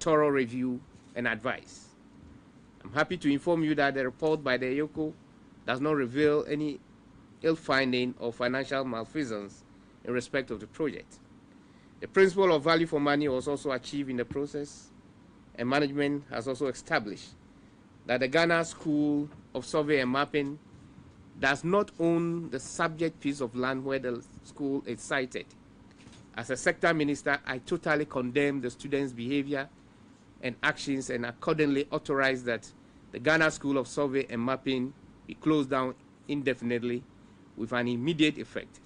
thorough review and advice. I'm happy to inform you that the report by the EOCO does not reveal any ill finding or financial malfeasance in respect of the project. The principle of value for money was also achieved in the process, and management has also established that the Ghana School of Survey and Mapping does not own the subject piece of land where the school is sited. As a sector minister, I totally condemn the students' behavior and actions and accordingly authorize that the Ghana School of Survey and Mapping be closed down indefinitely with an immediate effect.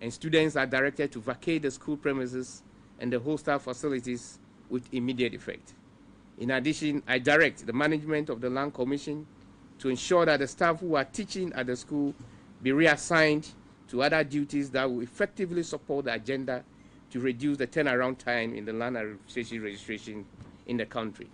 And students are directed to vacate the school premises and the hostel facilities with immediate effect. In addition, I direct the management of the Land Commission to ensure that the staff who are teaching at the school be reassigned to other duties that will effectively support the agenda to reduce the turnaround time in the land registration in the country.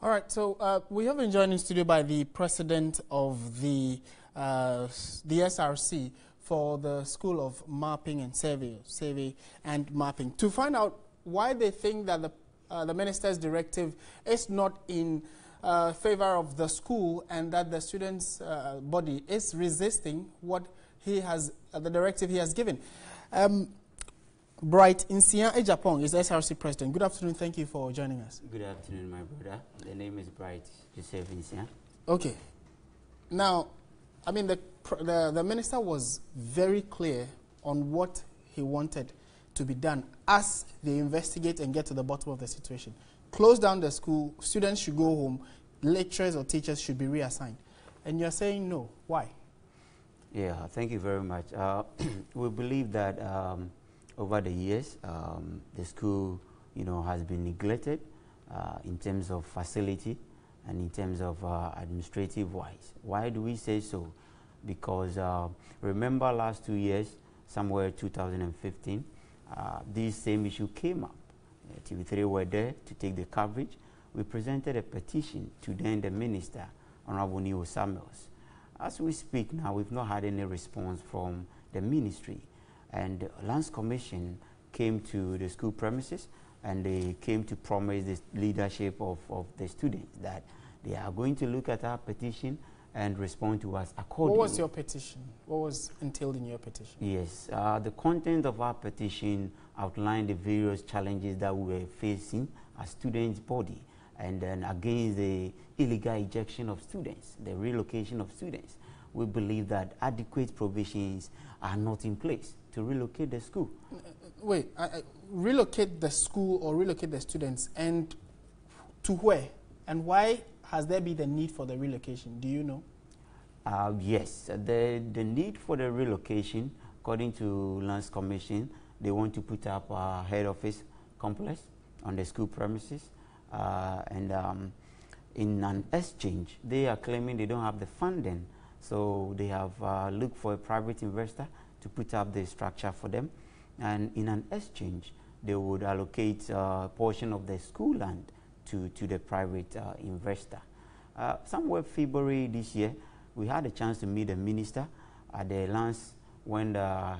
All right, so we have been joined in studio by the president of the SRC for the School of Mapping and Survey and Mapping, to find out why they think that the minister's directive is not in favor of the school and that the students' body is resisting what he has, the directive he has given. Bright Insia Ejapong is SRC president. Good afternoon. Thank you for joining us. Good afternoon, my brother. The name is Bright Joseph Insia. Okay. Now, I mean, the minister was very clear on what he wanted to be done as they investigate and get to the bottom of the situation. Close down the school, students should go home, lecturers or teachers should be reassigned. And you're saying no. Why? Yeah, thank you very much. We believe that over the years, the school, has been neglected in terms of facility and in terms of administrative-wise. Why do we say so? Because remember last 2 years, somewhere 2015, this same issue came up. TV3 were there to take the coverage. We presented a petition to then the minister, Honorable Neo Samuels. As we speak now, we've not had any response from the ministry. And the Lands Commission came to the school premises and they came to promise the leadership of the students that they are going to look at our petition and respond to us accordingly. What was your petition? What was entailed in your petition? Yes, the content of our petition outlined the various challenges that we were facing as students' body, and then against the illegal ejection of students, the relocation of students. We believe that adequate provisions are not in place to relocate the school. Wait, relocate the school or relocate the students, and to where? And why has there been the need for the relocation? Do you know? Yes, the need for the relocation, according to Lands Commission, they want to put up a head office complex on the school premises, and in an exchange, they are claiming they don't have the funding, so they have looked for a private investor to put up the structure for them, and in an exchange, they would allocate a portion of the school land to the private investor. Somewhere February this year, we had a chance to meet the minister at the lands when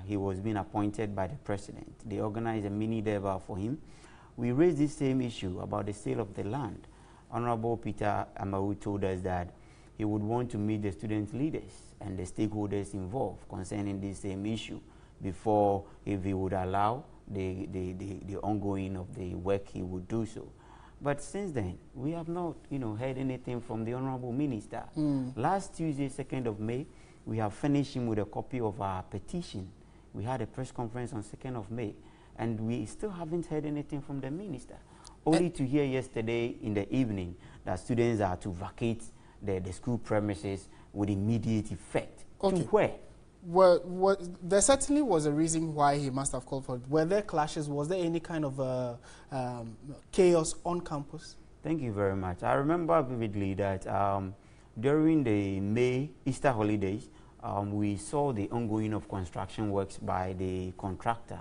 he was being appointed by the president. They organized a mini deba for him. We raised this same issue about the sale of the land. Honorable Peter Amawu told us that he would want to meet the student leaders and the stakeholders involved concerning this same issue before, if he would allow the ongoing of the work, he would do so. But since then, we have not, heard anything from the Honorable Minister. Last Tuesday, 2nd of May, we have finished him with a copy of our petition. We had a press conference on 2nd of May, and we still haven't heard anything from the Minister. Only to hear yesterday in the evening that students are to vacate the school premises with immediate effect. Okay. To where? Well, there certainly was a reason why he must have called for it. Were there clashes? Was there any kind of chaos on campus? Thank you very much. I remember vividly that during the May Easter holidays, we saw the ongoing of construction works by the contractor.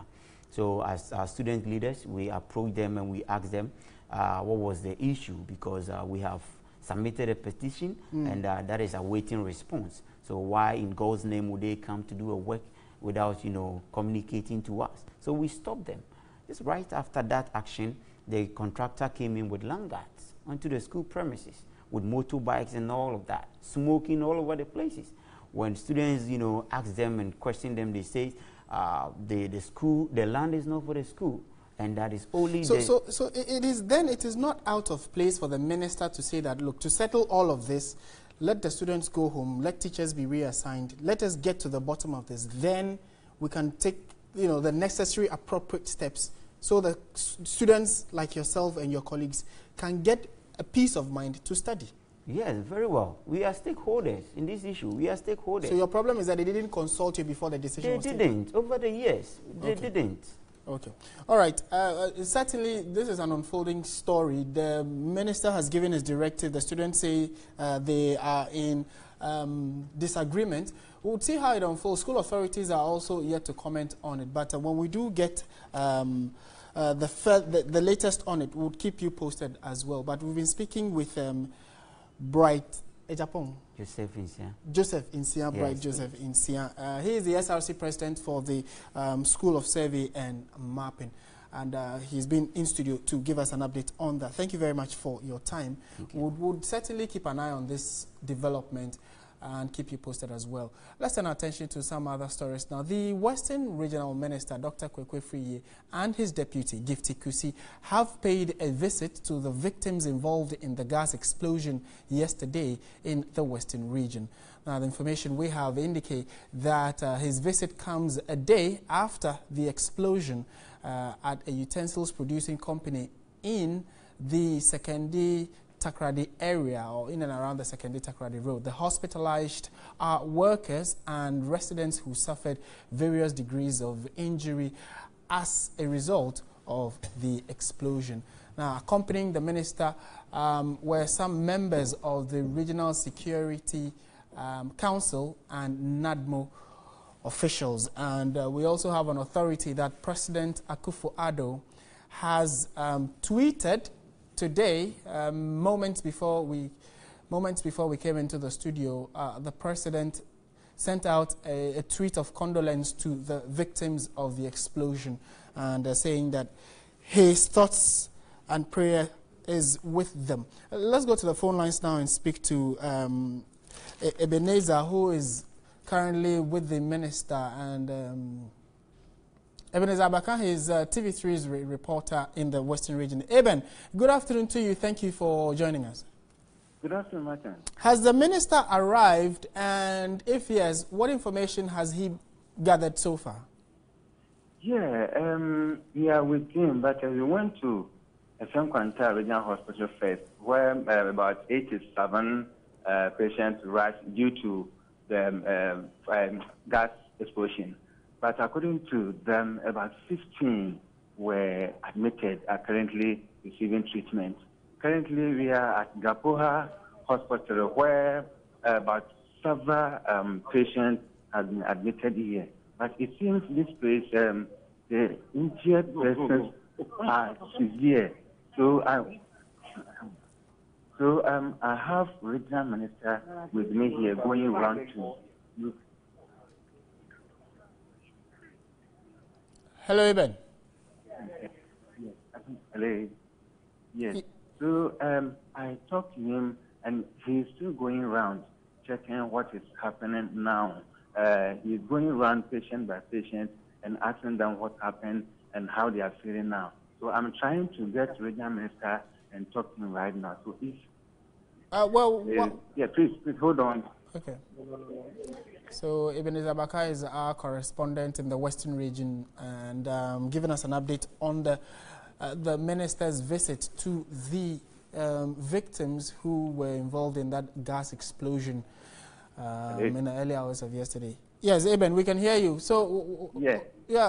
So as student leaders, we approached them and we asked them what was the issue, because we have submitted a petition and that is awaiting response. So why in God's name would they come to do a work without, communicating to us? So we stopped them. Just right after that action, the contractor came in with lanyards onto the school premises with motorbikes and all of that, smoking all over the places. When students, you know, ask them and question them, they say the land is not for the school, and that is only so it is not out of place for the minister to say that, look, to settle all of this, let the students go home, let teachers be reassigned, let us get to the bottom of this. Then we can take, you know, the necessary appropriate steps so that students like yourself and your colleagues can get a peace of mind to study. Yes, very well. We are stakeholders in this issue. We are stakeholders. So your problem is that they didn't consult you before the decision was taken? They didn't. Over the years, they didn't. Okay. All right. Certainly, this is an unfolding story. The minister has given his directive. The students say they are in disagreement. We'll see how it unfolds. School authorities are also yet to comment on it. But when we do get the latest on it, we'll keep you posted as well. But we've been speaking with Bright Ejapong. Joseph Insia. Joseph Insia, yes. Bright Joseph Insia. He is the SRC president for the School of Survey and Mapping. And he's been in studio to give us an update on that. Thank you very much for your time. We'll certainly keep an eye on this development and keep you posted as well. Let's turn our attention to some other stories now. The Western Regional Minister, Dr. Kwekwe Friye, and his deputy, Gifty Kusi, have paid a visit to the victims involved in the gas explosion yesterday in the Western region. Now, the information we have indicate that his visit comes a day after the explosion at a utensils producing company in the Sekendi Takrady area, or in and around the Sekendi Takrady Road. The hospitalized are workers and residents who suffered various degrees of injury as a result of the explosion. Now, accompanying the minister were some members of the Regional Security Council and NADMO officials. And we also have an authority that President Akufo-Addo has tweeted today, moments before we came into the studio. The president sent out a tweet of condolence to the victims of the explosion, and saying that his thoughts and prayer is with them. Let's go to the phone lines now and speak to Ebenezer, who is currently with the minister, and Ebenezer Abakan is TV3's reporter in the Western region. Eben, good afternoon to you. Thank you for joining us. Good afternoon, Martin. Has the minister arrived, and if yes, what information has he gathered so far? Yeah, we are with him, but we went to Kwanta Regional Hospital first, where about 87 patients rushed due to the gas explosion. But according to them, about 15 were admitted, are currently receiving treatment. Currently, we are at Gapoha Hospital, where about several patients have been admitted here. But it seems this place, the injured persons are severe. So I have Regional Minister with me here going around to look. Hello, Eben. Hello. Yes. So I talked to him, and he's still going around checking what is happening now. He's going around patient by patient and asking them what happened and how they are feeling now. So I'm trying to get Regional Minister and talk to him right now. So if yeah, please hold on. Okay. So Ebenezer Abaka is our correspondent in the Western region, and giving us an update on the minister's visit to the victims who were involved in that gas explosion in the early hours of yesterday. Yes, Eben, we can hear you. So yeah.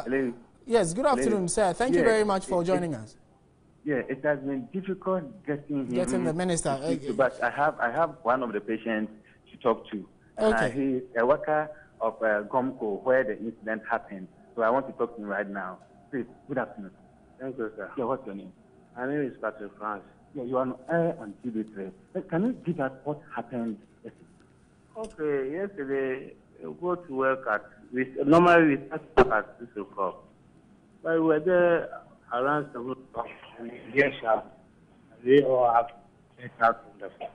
Hello. Yes, good afternoon, sir. Thank you very much for joining us. Yeah, it has been difficult getting the minister. But I have one of the patients to talk to. Okay. He's a worker of Gomco, where the incident happened. So I want to talk to him right now. Please, good afternoon. Thank you, sir. Yeah, what's your name? My name is Patrick France. Yeah, you are on air on TV3. Can you give us what happened yesterday? Okay, yesterday we go to work normally we start at 6 o'clock. But we were there around 7 o'clock, and yes, they all have to get out from the flat.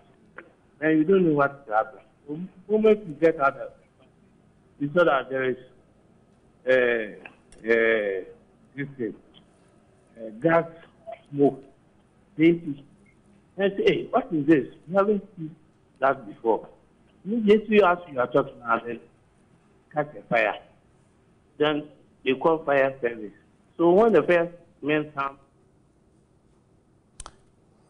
And you don't know what to happen. The moment you get out of you saw that there is this thing, gas smoke. And say, hey, what is this? We haven't seen that before. Immediately as you are talking now, then catch a fire. Then they call fire service. So when the firemen come,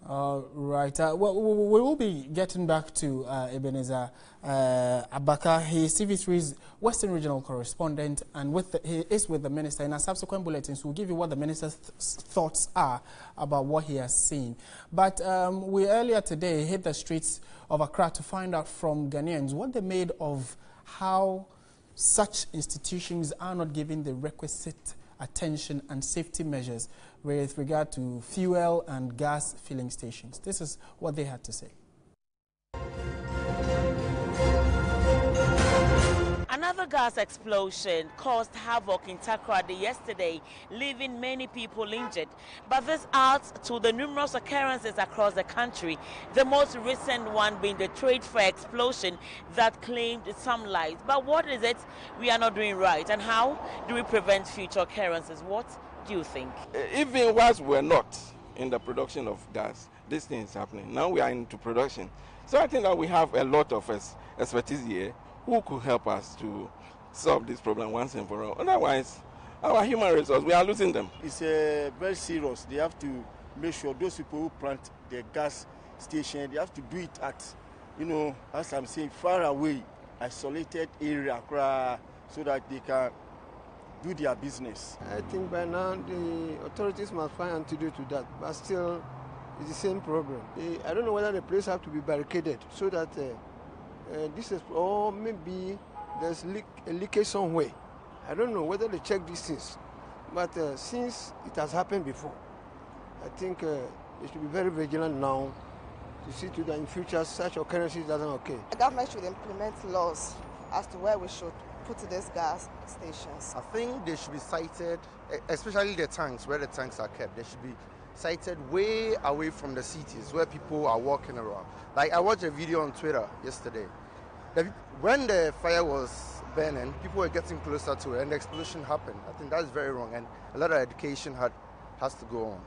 Right. Well, we will be getting back to Ebenezer Abaka. He is TV3's Western Regional Correspondent, and he is with the Minister. In our subsequent bulletins, we'll give you what the Minister's thoughts are about what he has seen. But we earlier today hit the streets of Accra to find out from Ghanaians what they made of how such institutions are not giving the requisite attention and safety measures with regard to fuel and gas filling stations. This is what they had to say. Another gas explosion caused havoc in Takoradi yesterday, leaving many people injured. But this adds to the numerous occurrences across the country, the most recent one being the trade fair explosion that claimed some lives. But what is it we are not doing right, and how do we prevent future occurrences? What do you think? Even whilst we're not in the production of gas, this thing is happening. Now we are into production. So I think that we have a lot of expertise here who could help us to solve this problem once and for all. Otherwise, our human resources, we are losing them. It's very serious. They have to make sure those people who plant the gas station, they have to do it at, as I'm saying, far away, isolated area, so that they can do their business. I think by now the authorities must find antidote to that, but still it's the same problem. I don't know whether the place have to be barricaded so that this is, or maybe there's a leakage somewhere. I don't know whether they check these things, but since it has happened before, I think they should be very vigilant now to see to that in future such occurrences doesn't occur. The government should implement laws as to where we should put these gas stations. I think they should be sited, especially the tanks, where the tanks are kept. They should be sited way away from the cities where people are walking around. Like I watched a video on Twitter yesterday. When the fire was burning, people were getting closer to it and the explosion happened. I think that's very wrong, and a lot of education has to go on.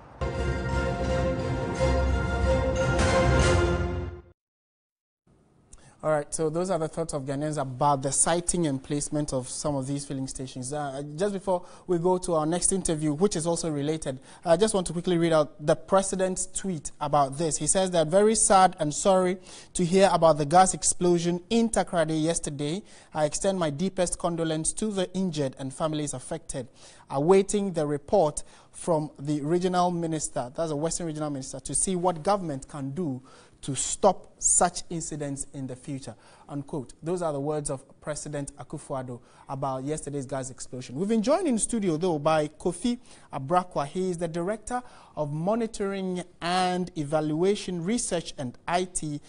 All right, so those are the thoughts of Ghanaians about the siting and placement of some of these filling stations. Just before we go to our next interview, which is also related, I just want to quickly read out the president's tweet about this. He says that very sad and sorry to hear about the gas explosion in Takoradi yesterday. I extend my deepest condolence to the injured and families affected. Awaiting the report from the regional minister, that's a Western regional minister, to see what government can do to stop such incidents in the future, unquote. Those are the words of President Akufo-Addo about yesterday's gas explosion. We've been joined in studio, though, by Kofi Abrakwa. He is the Director of Monitoring and Evaluation Research and IT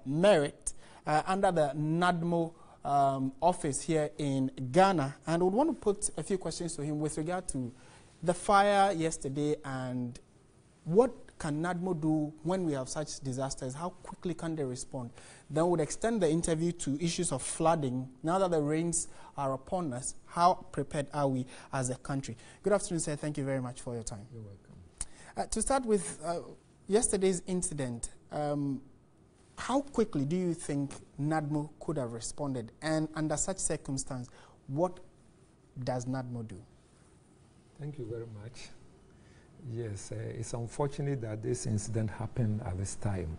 Merit under the NADMO office here in Ghana. And I would want to put a few questions to him with regard to the fire yesterday and what can NADMO do when we have such disasters? How quickly can they respond? Then we would extend the interview to issues of flooding. Now that the rains are upon us, how prepared are we as a country? Good afternoon, sir. Thank you very much for your time. You're welcome. To start with yesterday's incident, how quickly do you think NADMO could have responded? And under such circumstance, what does NADMO do? Thank you very much. Yes, it's unfortunate that this incident happened at this time.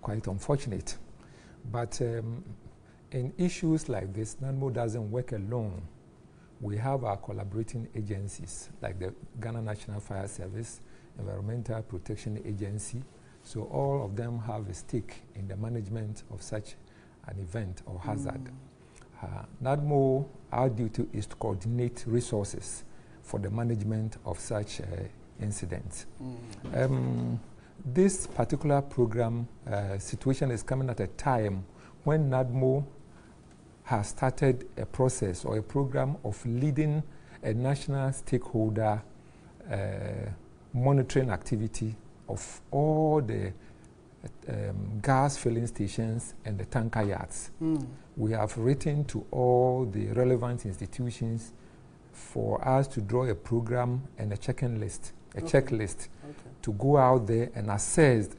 Quite unfortunate. But in issues like this, NADMO doesn't work alone. We have our collaborating agencies like the Ghana National Fire Service, Environmental Protection Agency. So all of them have a stake in the management of such an event or hazard. NADMO, our duty is to coordinate resources for the management of such incidents. This particular program situation is coming at a time when NADMO has started a process or a program of leading a national stakeholder monitoring activity of all the gas filling stations and the tanker yards. We have written to all the relevant institutions for us to draw a program and a checklist to go out there and assess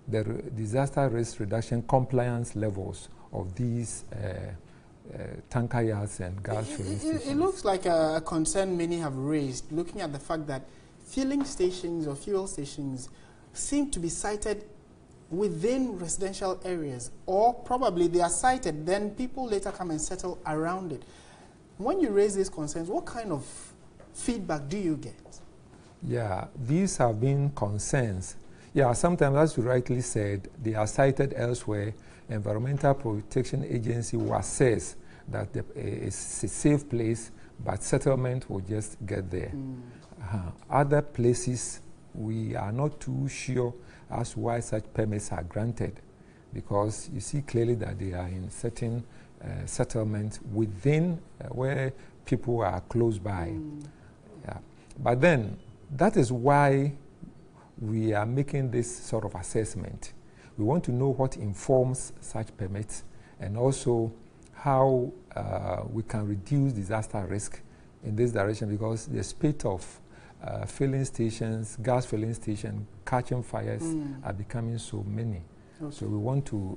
the disaster risk reduction compliance levels of these tanker yards and gas filling stations. It looks like a concern many have raised, looking at the fact that filling stations or fuel stations seem to be sited within residential areas, or probably they are sited, then people later come and settle around it. When you raise these concerns, what kind of feedback do you get? Yeah, these have been concerns. Yeah, sometimes, as you rightly said, they are sited elsewhere. Environmental Protection Agency will assess that it's a safe place, but settlement will just get there. Other places, we are not too sure as to why such permits are granted, because you see clearly that they are in certain settlements within where people are close by. Yeah. But then, that is why we are making this sort of assessment. We want to know what informs such permits and also how we can reduce disaster risk in this direction, because the spate of filling stations, gas filling stations, catching fires are becoming so many. Okay. So we want to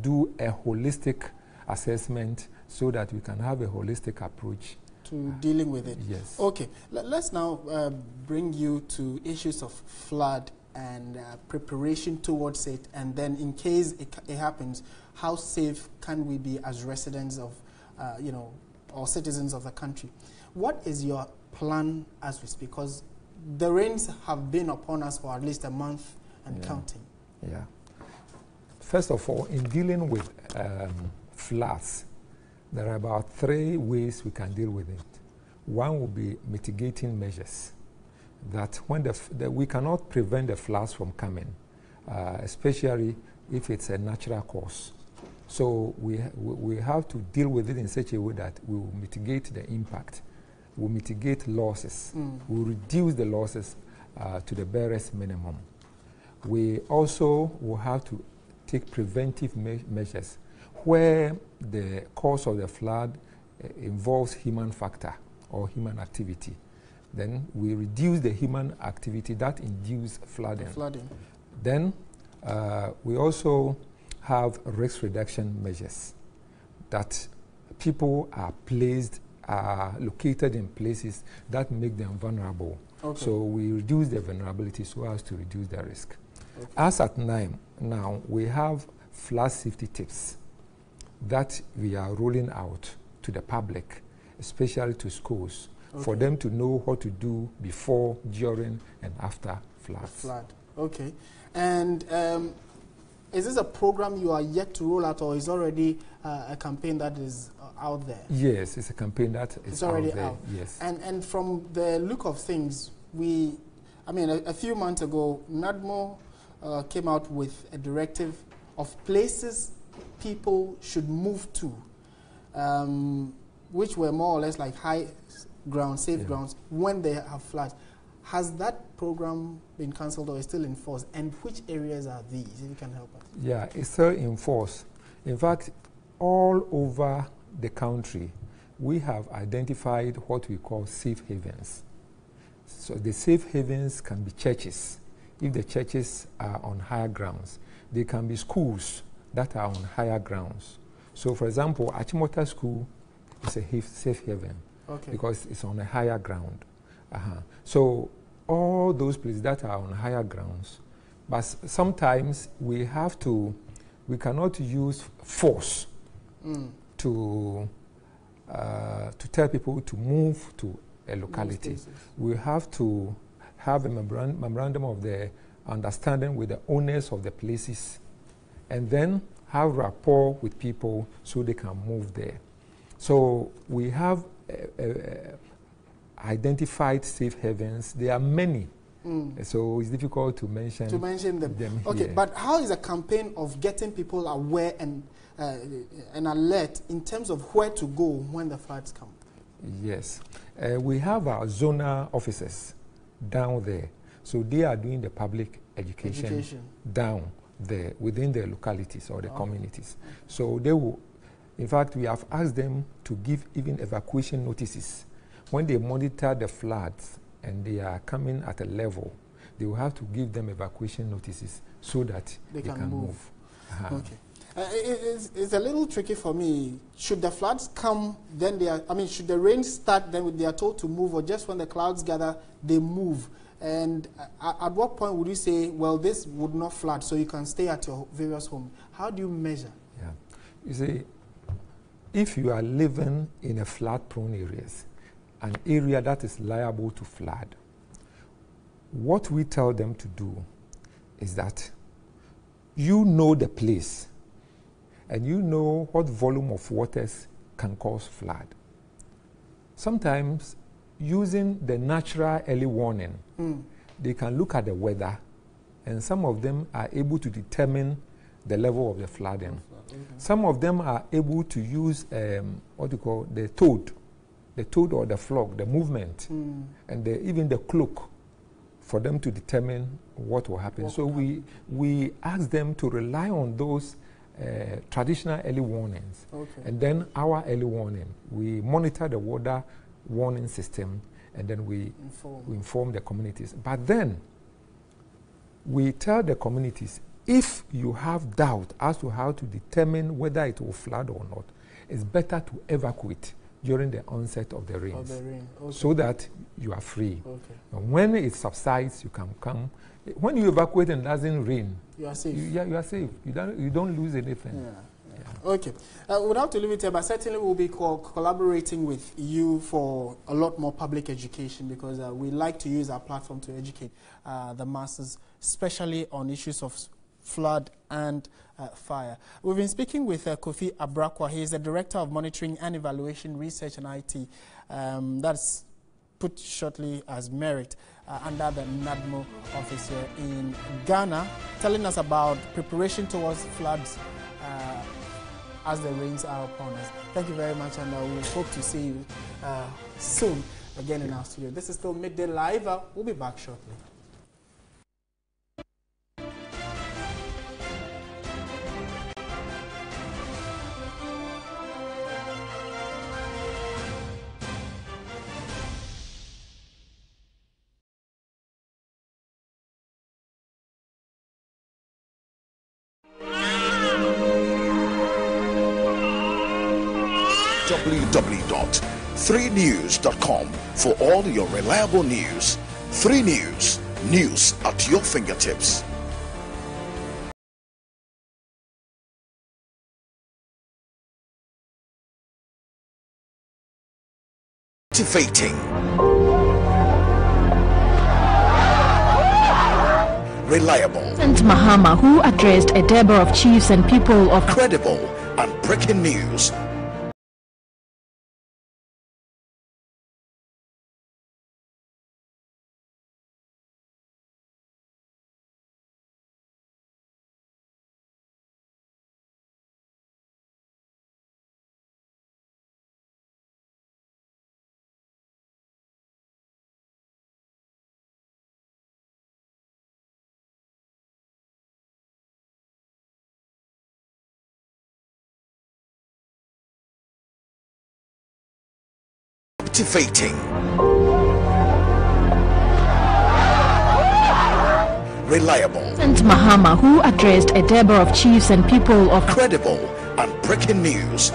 do a holistic assessment so that we can have a holistic approach to dealing with it. Yes. Okay. Let's now bring you to issues of flood and preparation towards it, and then in case it happens, how safe can we be as residents of, or citizens of the country? What is your plan as we speak? Because the rains have been upon us for at least a month and counting. Yeah. First of all, in dealing with floods, there are about 3 ways we can deal with it. One will be mitigating measures. That when we cannot prevent the floods from coming, especially if it's a natural cause. So we have to deal with it in such a way that we will mitigate the impact. We'll mitigate losses. We'll reduce the losses to the barest minimum. We also will have to take preventive measures where the cause of the flood involves human factor or human activity. Then we reduce the human activity that induces flooding. Then we also have risk reduction measures that people are located in places that make them vulnerable. Okay. So we reduce the vulnerability so as to reduce the risk. Okay. As at now, we have flood safety tips that we are rolling out to the public, especially to schools, for them to know what to do before, during, and after floods. Okay. And is this a program you are yet to roll out, or is already a campaign that is out there? Yes, it's a campaign that is already out. Yes. And from the look of things, a few months ago, NADMO came out with a directive of places people should move to, which were more or less like high ground, safe grounds when they have floods. Has that program been cancelled or is still in force? And which areas are these, if you can help us? Yeah, it's still in force. In fact, all over the country, we have identified what we call safe havens. So the safe havens can be churches, if the churches are on higher grounds. They can be schools that are on higher grounds. So, for example, Achimota School is a safe haven because it's on a higher ground. So, all those places that are on higher grounds, but sometimes we cannot use force to tell people to move to a locality. We have to have a memorandum of the understanding with the owners of the places, and then have rapport with people so they can move there. So we have identified safe havens. There are many, so it's difficult to mention them okay, here. But how is a campaign of getting people aware and alert in terms of where to go when the floods come? Yes, we have our zonal officers down there. So they are doing the public education. Down there within the localities or the communities. So they will, in fact, we have asked them to give even evacuation notices. When they monitor the floods and they are coming at a level, they will have to give them evacuation notices so that they can move. Okay. It's a little tricky for me. Should the floods come, then they are, I mean, should the rain start, then they are told to move, or just when the clouds gather, they move? And at what point would you say, well, this would not flood, so you can stay at your various homes? How do you measure? Yeah. You see, if you are living in a flood-prone areas, an area that is liable to flood, what we tell them to do is that you know the place and you know what volume of waters can cause flood. Sometimes using the natural early warning, they can look at the weather, and some of them are able to determine the level of the flooding. Some of them are able to use what you call the toad or the flock, the movement, and even the cloak for them to determine what will happen. So we ask them to rely on those traditional early warnings. And then our early warning, we monitor the water warning system, and then we inform the communities. But then we tell the communities, if you have doubt as to how to determine whether it will flood or not, it's better to evacuate during the onset of the rains, so that you are free. And when it subsides, you can come. When you evacuate and it doesn't rain, you are safe. You are safe. You don't lose anything. Okay. We'll have to leave it here, but certainly we'll be collaborating with you for a lot more public education, because we like to use our platform to educate the masses, especially on issues of flood and fire. We've been speaking with Kofi Abrakwa. He is the Director of Monitoring and Evaluation Research and IT. That's put shortly as Merit under the NADMO office here in Ghana, telling us about preparation towards floods as the rains are upon us. Thank you very much, and we hope to see you soon again in our studio. This is still Midday Live. We'll be back shortly. www.3news.com for all your reliable news. 3 News, news at your fingertips. Motivating, reliable, President Mahama, who addressed a number of chiefs and people of credible, and breaking news. Motivating, reliable, President Mahama, who addressed a number of chiefs and people of credible, and breaking news.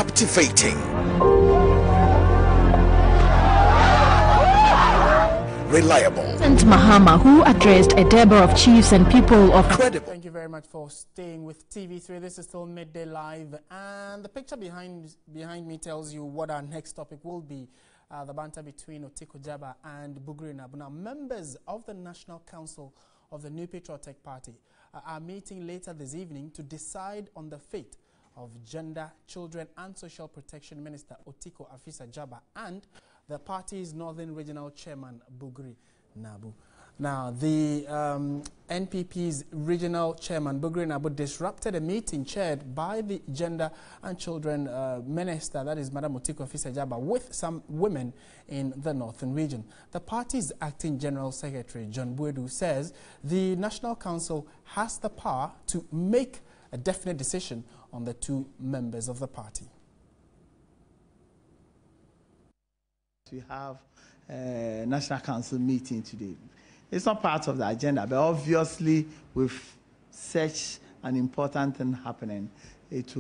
captivating, reliable. President Mahama, who addressed a Deborah of chiefs and people of credible. Thank you very much for staying with TV3. This is still Midday Live, and the picture behind me tells you what our next topic will be. The banter between Otiko Jaba and Bugri Nabu. Now, members of the National Council of the New Patriotic Party are meeting later this evening to decide on the fate of Gender, Children and Social Protection Minister Otiko Afisa-Jaba and the party's Northern Regional Chairman Bugri Nabu. Now, the NPP's regional chairman, Bugri Nabu, disrupted a meeting chaired by the Gender and Children Minister, that is Madam Otiko Afisa-Jaba, with some women in the Northern region. The party's acting General Secretary, John Buedu, says the National Council has the power to make a definite decision on the two members of the party. We have a National Council meeting today. It's not part of the agenda, but obviously with such an important thing happening, it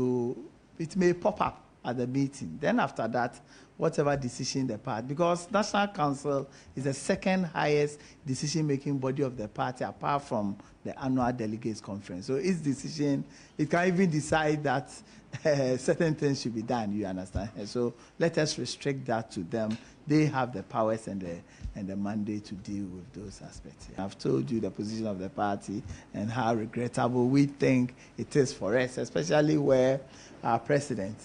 may pop up at the meeting. Then after that, whatever decision the party, because National Council is the second highest decision-making body of the party apart from the annual delegates conference. So its decision, it can even decide that certain things should be done, you understand? So let us restrict that to them. They have the powers and the mandate to deal with those aspects. I've told you the position of the party and how regrettable we think it is for us, especially where our president,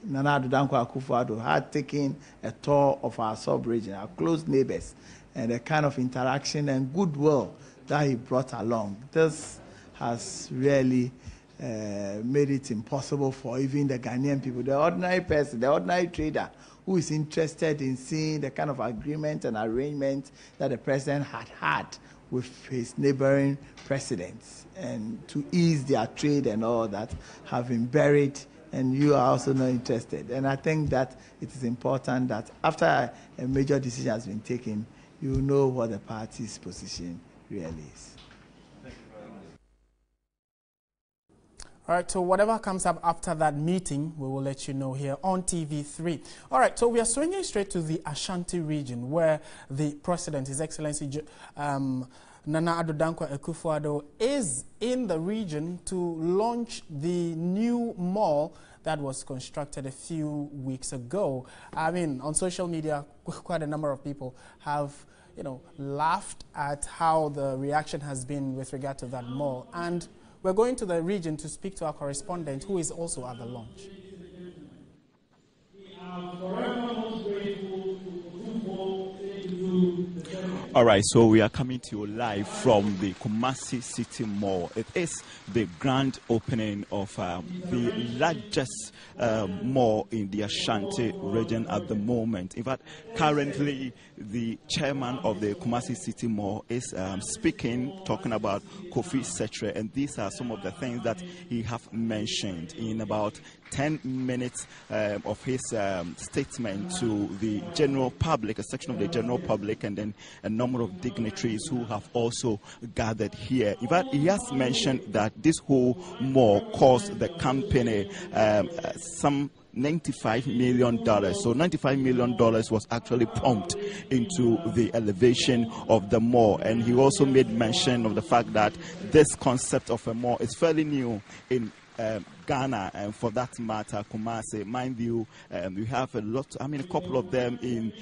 Nana Addo Akufo-Addo, had taken a tour of our sub-region, our close neighbors, and the kind of interaction and goodwill that he brought along. This has really made it impossible for even the Ghanaian people, the ordinary person, the ordinary trader, who is interested in seeing the kind of agreement and arrangement that the president had with his neighboring presidents, and to ease their trade and all that, have been buried, and you are also not interested. And I think that it is important that after a major decision has been taken, you know what the party's position really is. All right, so whatever comes up after that meeting, we will let you know here on TV3. All right, so we are swinging straight to the Ashanti region, where the President, His Excellency Nana Addo Akufo-Addo, is in the region to launch the new mall that was constructed a few weeks ago. I mean, on social media, quite a number of people have, laughed at how the reaction has been with regard to that mall. And we're going to the region to speak to our correspondent, who is also at the launch. All right, so we are coming to you live from the Kumasi City Mall. It is the grand opening of the largest mall in the Ashanti region at the moment. In fact, currently the chairman of the Kumasi City Mall is speaking, talking about Kofi Setre, and these are some of the things that he have mentioned in about 10 minutes of his statement to the general public, a section of the general public, and then a number of dignitaries who have also gathered here. In fact, he has mentioned that this whole mall cost the company some $95 million. So $95 million was actually pumped into the elevation of the mall. And he also made mention of the fact that this concept of a mall is fairly new in Ghana, and for that matter, Kumasi. Mind you, we have a couple of them in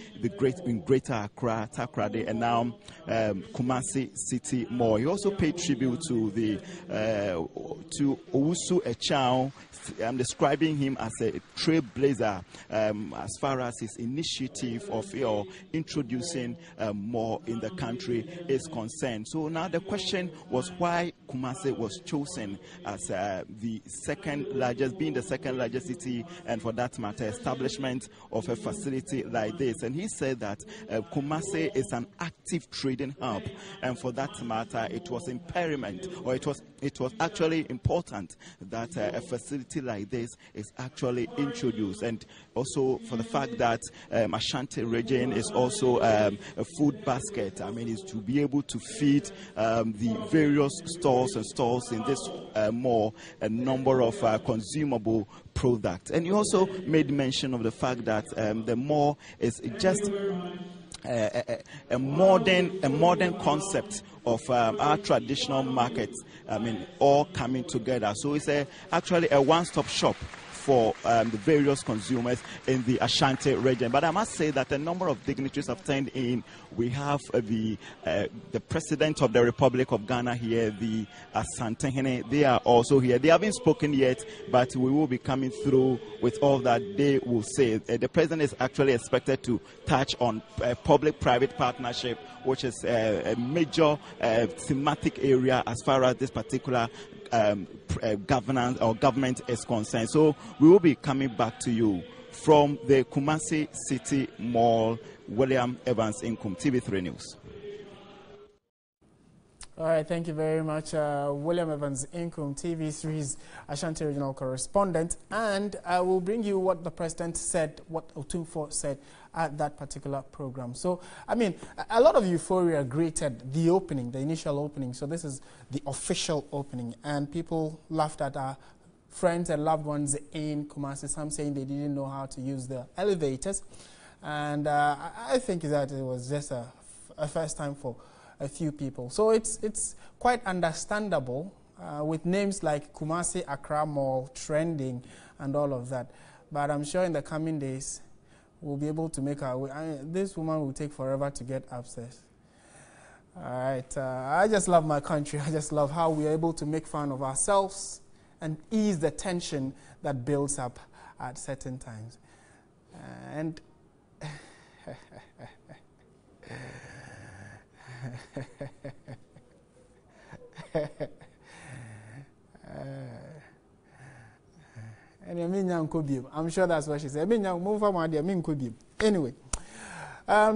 Greater Accra, Takoradi, and now Kumasi City Mall. He also paid tribute to to Owusu Echao. I'm describing him as a trailblazer as far as his initiative of introducing more in the country is concerned. So now the question was why Kumasi was chosen as the second largest, being the second largest city, and for that matter, establishment of a facility like this. And he said that Kumasi is an active trading hub, and for that matter, it was imperative, or it was actually important that a facility like this is actually introduced, and also for the fact that Ashanti region is also a food basket. I mean, is to be able to feed the various stores and stalls in this mall a number of consumable product. And you also made mention of the fact that the mall is just a modern concept of our traditional markets. I mean, all coming together. So it's actually a one-stop shop for the various consumers in the Ashanti region. But I must say that a number of dignitaries have turned in. We have the President of the Republic of Ghana here, the Asantehene. They are also here. They haven't spoken yet, but we will be coming through with all that they will say. The President is actually expected to touch on public-private partnership, which is a major thematic area as far as this particular governance or government is concerned. So we will be coming back to you from the Kumasi City Mall. William Evans Inkum, TV3 News. All right, thank you very much, William Evans Inkum, TV3's Ashanti Regional Correspondent. And I will bring you what the President said, what Otumfuo said at that particular program. So, I mean, a lot of euphoria greeted the opening, the initial opening. So this is the official opening. And people laughed at our friends and loved ones in Kumasi, some saying they didn't know how to use the elevators. And I think that it was just a first time for a few people. So it's quite understandable with names like Kumasi Accra Mall trending and all of that. But I'm sure in the coming days, we'll be able to make our way. This woman will take forever to get upstairs. All right. I just love my country. I just love how we're able to make fun of ourselves and ease the tension that builds up at certain times. And I'm sure that's what she said. Anyway,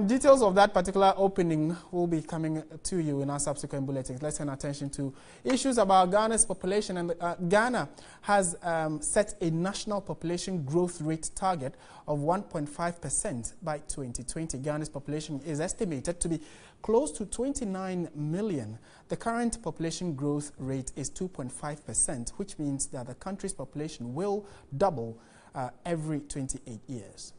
details of that particular opening will be coming to you in our subsequent bulletins. Let's turn attention to issues about Ghana's population. And Ghana has set a national population growth rate target of 1.5% by 2020. Ghana's population is estimated to be close to 29 million. The current population growth rate is 2.5%, which means that the country's population will double every 28 years.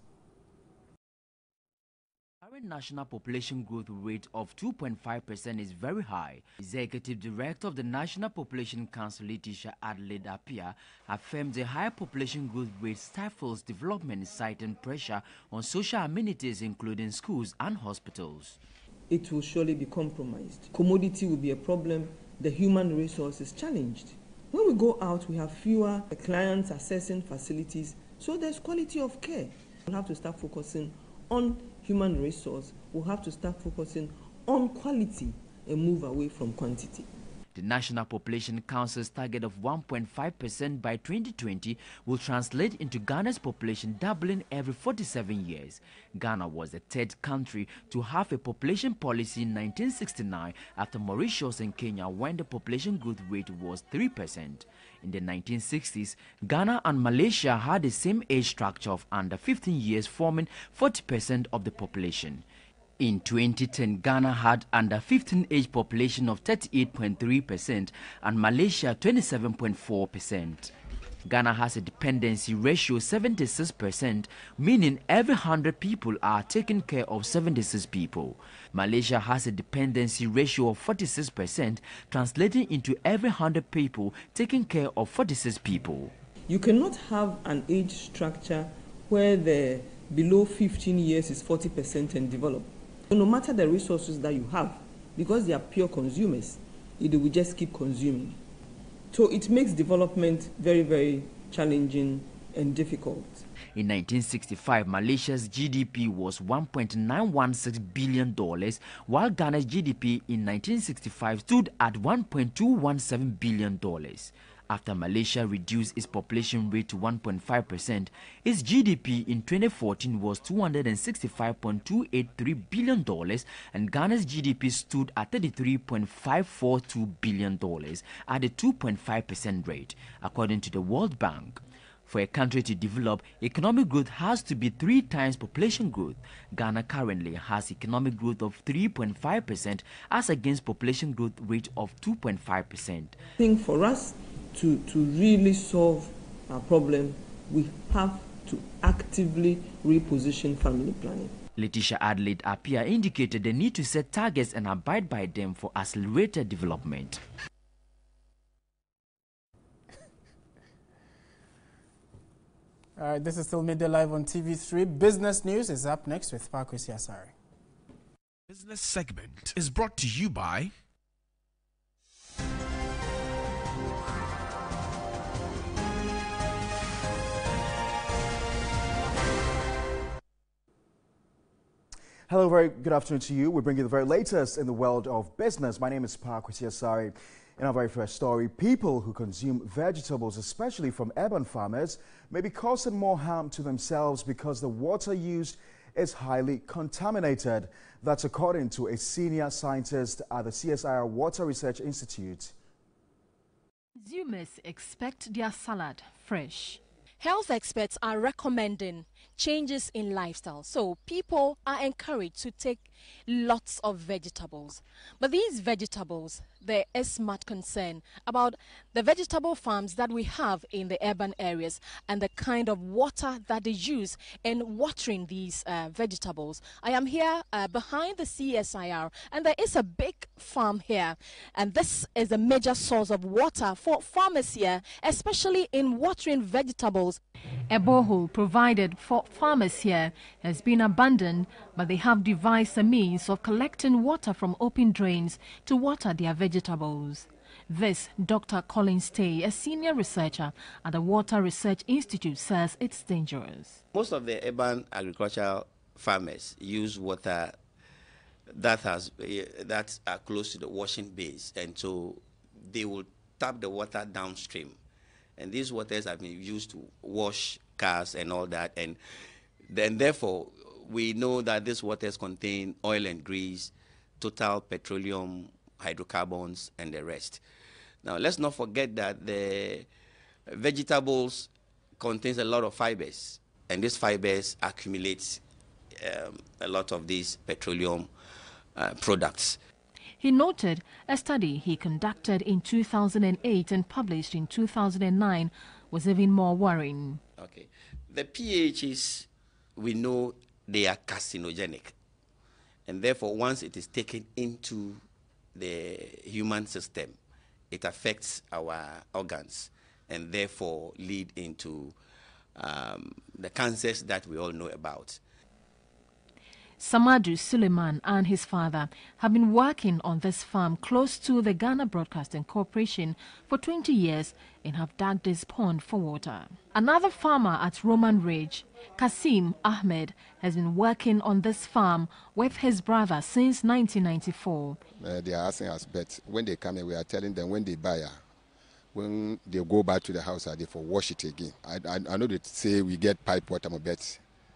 Current national population growth rate of 2.5% is very high. Executive Director of the National Population Council, Letitia Asiedu-Dartey, affirmed the high population growth rate stifles development, citing pressure on social amenities including schools and hospitals. It will surely be compromised. Commodity will be a problem. The human resource is challenged. When we go out, we have fewer clients accessing facilities, so there's quality of care. We'll have to start focusing on human resource. We'll have to start focusing on quality and move away from quantity. The National Population Council's target of 1.5% by 2020 will translate into Ghana's population doubling every 47 years. Ghana was the third country to have a population policy in 1969 after Mauritius and Kenya, when the population growth rate was 3%. In the 1960s, Ghana and Malaysia had the same age structure of under 15 years, forming 40% of the population. In 2010, Ghana had under 15 age population of 38.3% and Malaysia 27.4%. Ghana has a dependency ratio 76%, meaning every 100 people are taking care of 76 people. Malaysia has a dependency ratio of 46%, translating into every 100 people taking care of 46 people. You cannot have an age structure where the below 15 years is 40% and developed. No matter the resources that you have, because they are pure consumers, it will just keep consuming. So it makes development very, very challenging and difficult. In 1965, Malaysia's GDP was $1.916 billion, while Ghana's GDP in 1965 stood at $1.217 billion. After Malaysia reduced its population rate to 1.5%, its GDP in 2014 was $265.283 billion, and Ghana's GDP stood at $33.542 billion at a 2.5% rate, according to the World Bank. For a country to develop, economic growth has to be 3 times population growth. Ghana currently has economic growth of 3.5% as against population growth rate of 2.5%. I think for us to really solve our problem, we have to actively reposition family planning. Letitia Adelaide Appiah indicated the need to set targets and abide by them for accelerated development. All right, this is still Midday Live on TV3. Business News is up next with Pakwesi Asare. Business segment is brought to you by Hello, very good afternoon to you. We bring you the very latest in the world of business. My name is Pakwesi Asare. In our very first story, people who consume vegetables, especially from urban farmers, may be causing more harm to themselves because the water used is highly contaminated. That's according to a senior scientist at the CSIR Water Research Institute. Consumers expect their salad fresh. Health experts are recommending changes in lifestyle, so people are encouraged to take lots of vegetables. But these vegetables, there is much concern about the vegetable farms that we have in the urban areas and the kind of water that they use in watering these vegetables. I am here behind the CSIR, and there is a big farm here, and this is a major source of water for farmers here, especially in watering vegetables. A borehole provided for farmers here has been abandoned, but they have devised a means of collecting water from open drains to water their vegetables. This, Dr. Colin Stay, a senior researcher at the Water Research Institute, says it's dangerous. Most of the urban agricultural farmers use water that are close to the washing base, and so they will tap the water downstream. And these waters have been used to wash cars and all that, and then therefore we know that these waters contain oil and grease, total petroleum, hydrocarbons, and the rest. Now let's not forget that the vegetables contains a lot of fibers, and these fibers accumulate a lot of these petroleum products. He noted a study he conducted in 2008 and published in 2009 was even more worrying. Okay. The pHs, we know they are carcinogenic. And therefore, once it is taken into the human system, it affects our organs and therefore lead into the cancers that we all know about. Samadu Suleiman and his father have been working on this farm close to the Ghana Broadcasting Corporation for 20 years and have dug this pond for water. Another farmer at Roman Ridge, Kasim Ahmed, has been working on this farm with his brother since 1994. They are asking us, but when they come here, we are telling them when they buy, when they go back to the house, they for wash it again. I know they say we get pipe water, but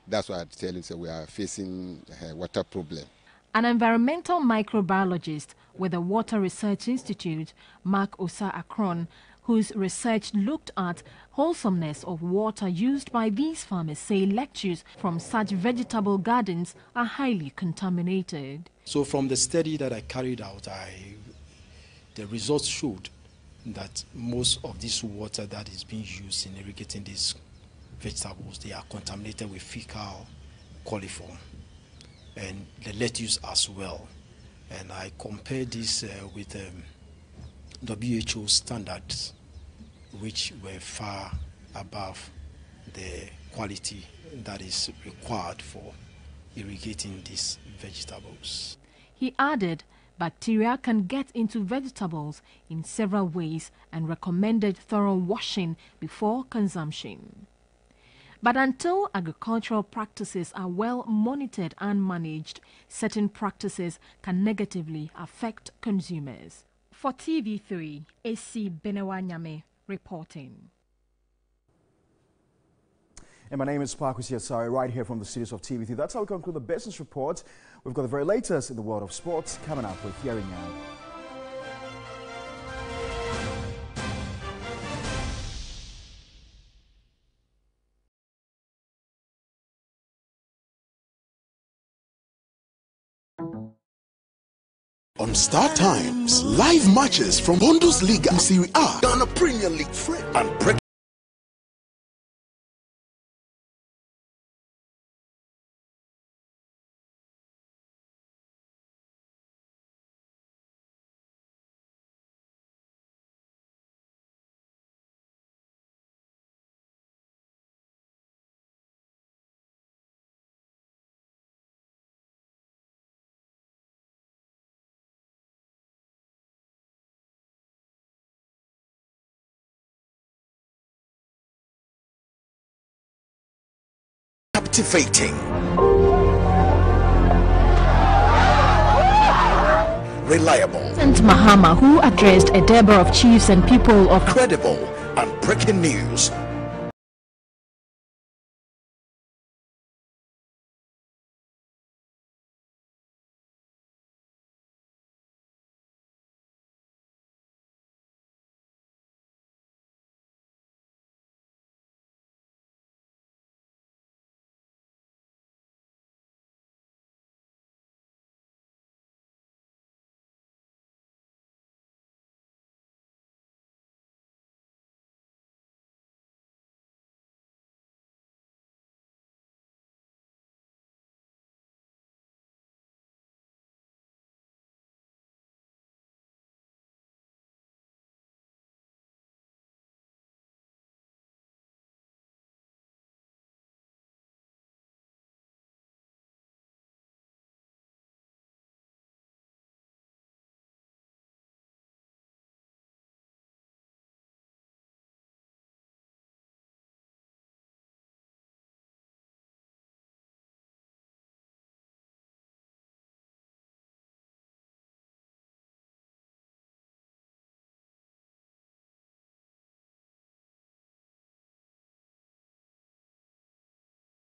that's why I'm telling you, we are facing a water problem. An environmental microbiologist with the Water Research Institute, Mark Osa Akron, whose research looked at wholesomeness of water used by these farmers, say lectures from such vegetable gardens are highly contaminated. So from the study that I carried out, the results showed that most of this water that is being used in irrigating these vegetables, they are contaminated with fecal coliform and the lettuce as well. And I compared this with WHO standards, which were far above the quality that is required for irrigating these vegetables. He added bacteria can get into vegetables in several ways and recommended thorough washing before consumption. But until agricultural practices are well monitored and managed, certain practices can negatively affect consumers. For TV3, AC Benewanyame reporting. And my name is Pakwesi Asare, right here from the studios of TV3. That's how we conclude the business report. We've got the very latest in the world of sports coming up with Hearing Now. On Star Times, live matches from Bundesliga, Serie A, Ghana Premier League, and Captivating. Reliable. President Mahama, who addressed a Deborah of chiefs and people of credible and breaking news.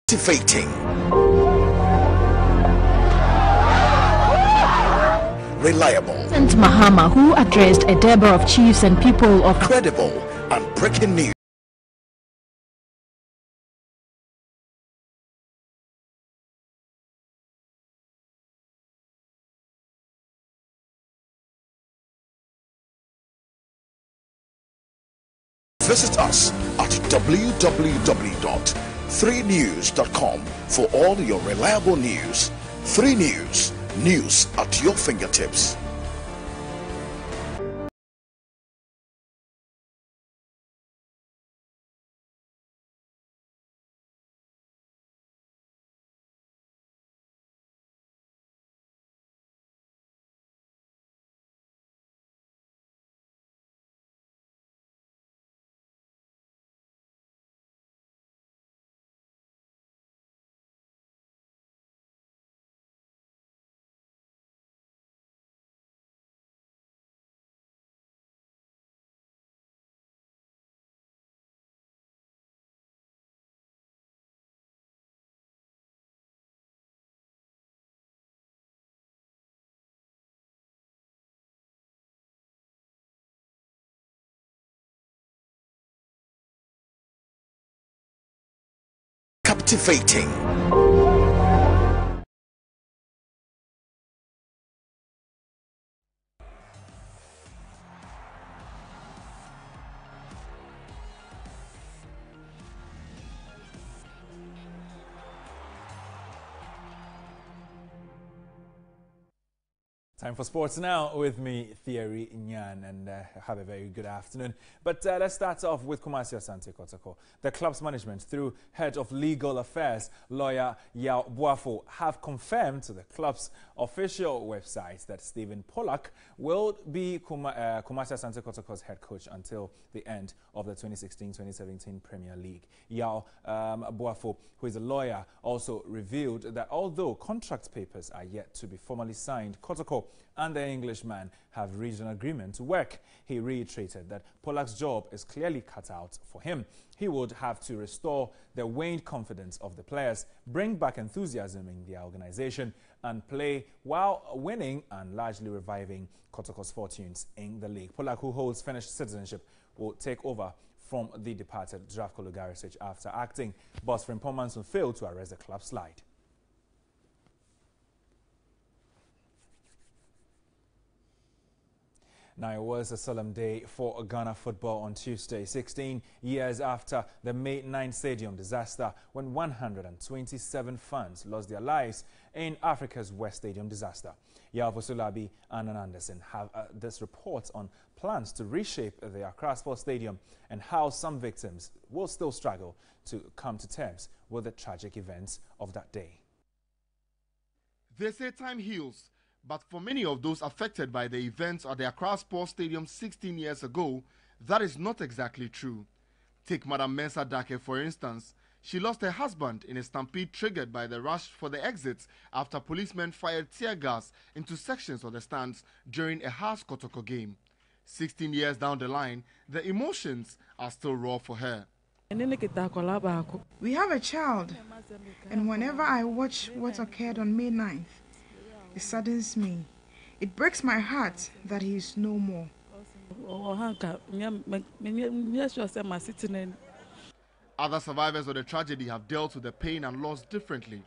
Captivating. Reliable. President Mahama, who addressed a Deborah of chiefs and people of credible and breaking news. Visit us at www.3news.com for all your reliable news. 3 News, news at your fingertips. Captivating. Time for sports now with me, Thierry Nyan, and have a very good afternoon. But let's start off with Kumasi Asante Kotoko. The club's management, through head of legal affairs, lawyer Yao Boafo, have confirmed to the club's official website that Stephen Pollack will be Kumasi Asante Kotoko's head coach until the end of the 2016-2017 Premier League. Yao Boafo, who is a lawyer, also revealed that although contract papers are yet to be formally signed, Kotoko and the Englishman have reached an agreement to work. He reiterated that Pollack's job is clearly cut out for him. He would have to restore the waned confidence of the players, bring back enthusiasm in the organization, and play while winning and largely reviving Kotoko's fortunes in the league. Pollack, who holds Finnish citizenship, will take over from the departed Zdravko Lugarisic after acting boss Frimpong Manson failed to arrest the club's slide. Now, it was a solemn day for Ghana football on Tuesday, 16 years after the May 9 stadium disaster, when 127 fans lost their lives in Africa's West Stadium disaster. Yao Sulabi and Anand Anderson have this report on plans to reshape the Accra Sports Stadium and how some victims will still struggle to come to terms with the tragic events of that day. They say time heals. But for many of those affected by the events at the Accra Sports Stadium 16 years ago, that is not exactly true. Take Madam Mensa Dake, for instance. She lost her husband in a stampede triggered by the rush for the exits after policemen fired tear gas into sections of the stands during a Hearts Kotoko game. 16 years down the line, the emotions are still raw for her. We have a child, and whenever I watch what occurred on May 9th, it saddens me. It breaks my heart that he is no more. Other survivors of the tragedy have dealt with the pain and loss differently.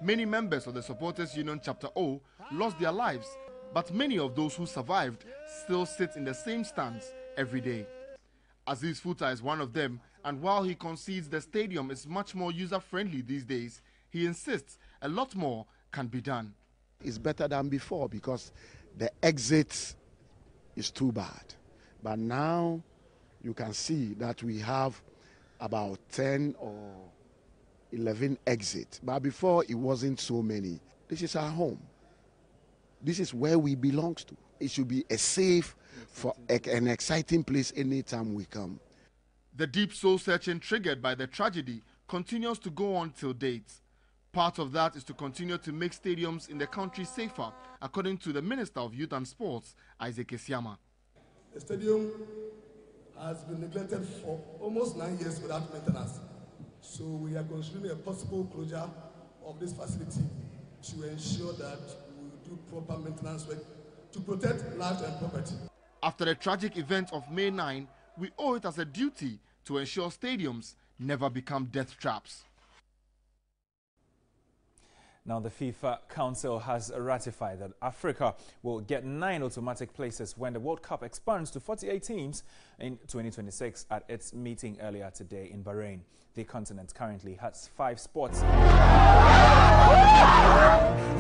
Many members of the Supporters Union Chapter O lost their lives, but many of those who survived still sit in the same stands every day. Aziz Futa is one of them, and while he concedes the stadium is much more user-friendly these days, he insists a lot more can be done. It's better than before because the exit is too bad. But now you can see that we have about 10 or 11 exits. But before it wasn't so many. This is our home. This is where we belong to. It should be a safe, for an exciting place anytime we come. The deep soul searching triggered by the tragedy continues to go on till date. Part of that is to continue to make stadiums in the country safer, according to the Minister of Youth and Sports, Isaac Esiama. The stadium has been neglected for almost 9 years without maintenance. So we are considering a possible closure of this facility to ensure that we do proper maintenance work to protect lives and property. After the tragic event of May 9, we owe it as a duty to ensure stadiums never become death traps. Now, the FIFA Council has ratified that Africa will get 9 automatic places when the World Cup expands to 48 teams in 2026 at its meeting earlier today in Bahrain. The continent currently has 5 spots.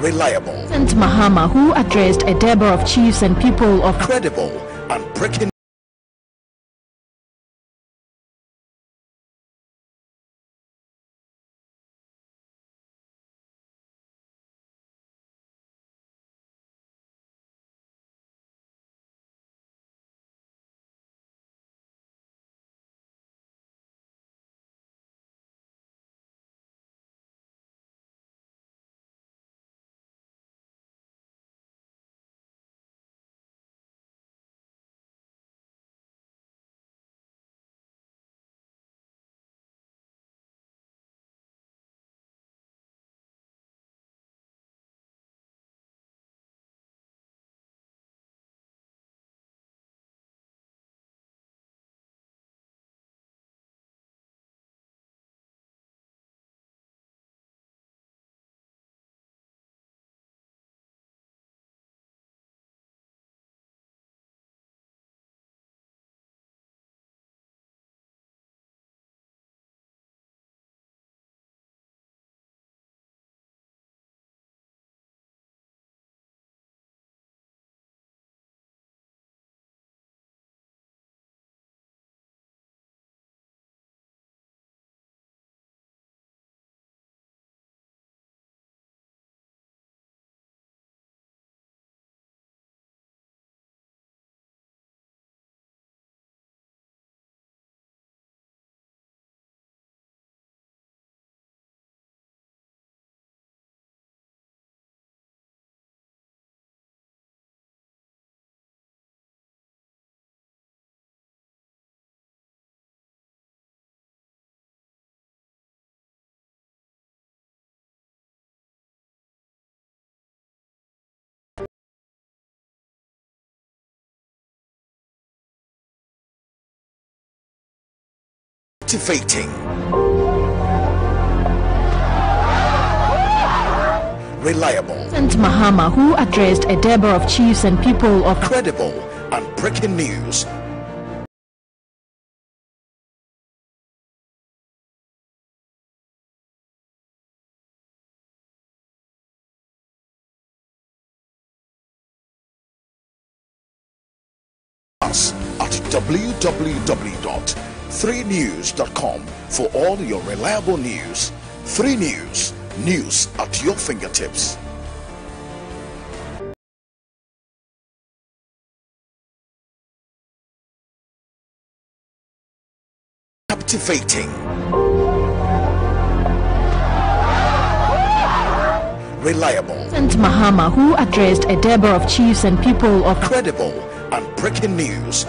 Reliable. President Mahama, who addressed a Deborah of chiefs and people of credible and breaking activating. Reliable. President Mahama, who addressed a Deborah of chiefs and people of credible and breaking news. Us at www.3news.com for all your reliable news. 3 News, news at your fingertips. Captivating. reliable, and Mahama, who addressed a number of chiefs and people of credible, and breaking news.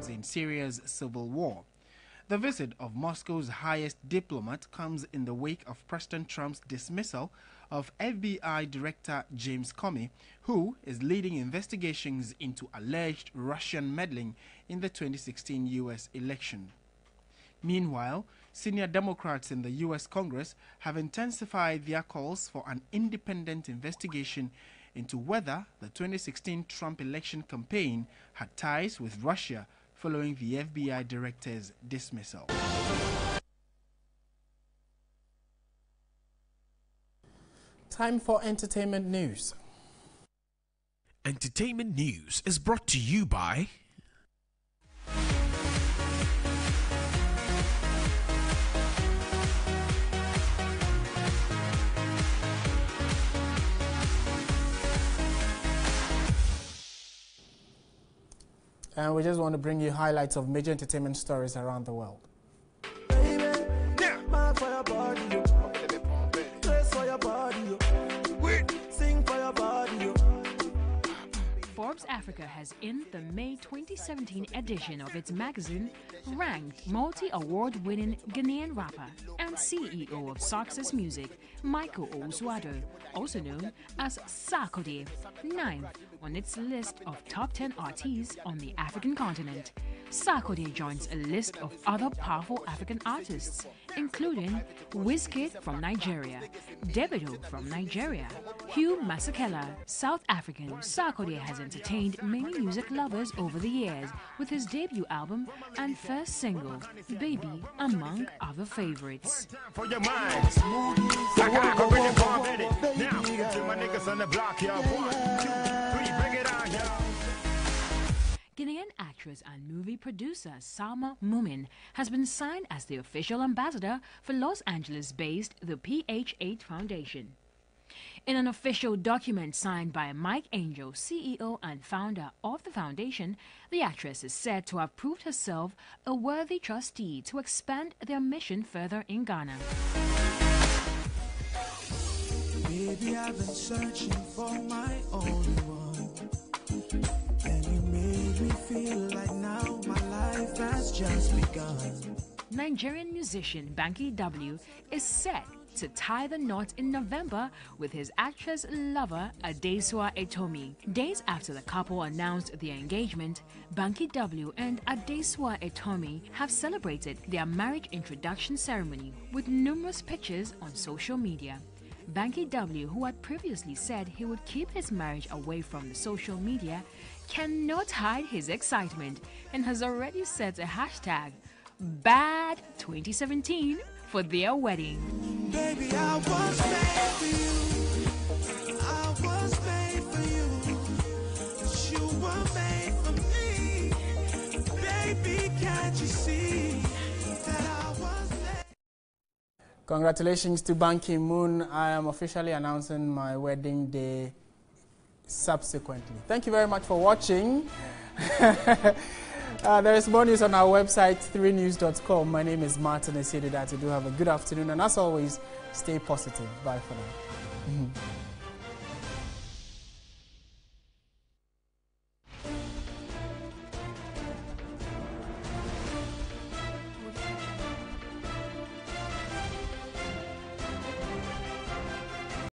In Syria's civil war. The visit of Moscow's highest diplomat comes in the wake of President Trump's dismissal of FBI Director James Comey, who is leading investigations into alleged Russian meddling in the 2016 U.S. election. Meanwhile, senior Democrats in the U.S. Congress have intensified their calls for an independent investigation into whether the 2016 Trump election campaign had ties with Russia following the FBI director's dismissal. Time for entertainment news. Entertainment news is brought to you by And we just want to bring you highlights of major entertainment stories around the world. Forbes Africa has, in the May 2017 edition of its magazine, ranked multi-award-winning Ghanaian rapper and CEO of Success Music, Michael Osuado, also known as Sarkodie, 9th on its list of top 10 artists on the African continent. Sarkodie joins a list of other powerful African artists, including Wizkid from Nigeria, Davido from Nigeria, Hugh Masekela, South African. Sarkodie has entertained many music lovers over the years with his debut album and first single, Baby, among other favorites. For your mind. I got really bomb it. Now, to my niggas on the block, y'all. 1, 2, 3, break it on, y'all. Ghanaian actress and movie producer Salma Mumin has been signed as the official ambassador for Los Angeles-based the PH8 Foundation. In an official document signed by Mike Angel, CEO and founder of the foundation, the actress is said to have proved herself a worthy trustee to expand their mission further in Ghana. Baby, I've been searching for my only one, and you made me feel like now my life has just begun. Nigerian musician Banky W is set to tie the knot in November with his actress lover Adesua Etomi. Days after the couple announced their engagement, Banky W and Adesua Etomi have celebrated their marriage introduction ceremony with numerous pictures on social media. Banky W, who had previously said he would keep his marriage away from the social media, cannot hide his excitement and has already set a hashtag #BAD2017 for their wedding. Baby, I was made for you. I was made for you. But you were made for me. Baby, can't you see that I was made? Congratulations to Ban Ki-moon. I am officially announcing my wedding day subsequently. Thank you very much for watching. There is more news on our website, 3news.com. My name is Martin Asiedu-Dartey. Do have a good afternoon, and as always, stay positive. Bye for now.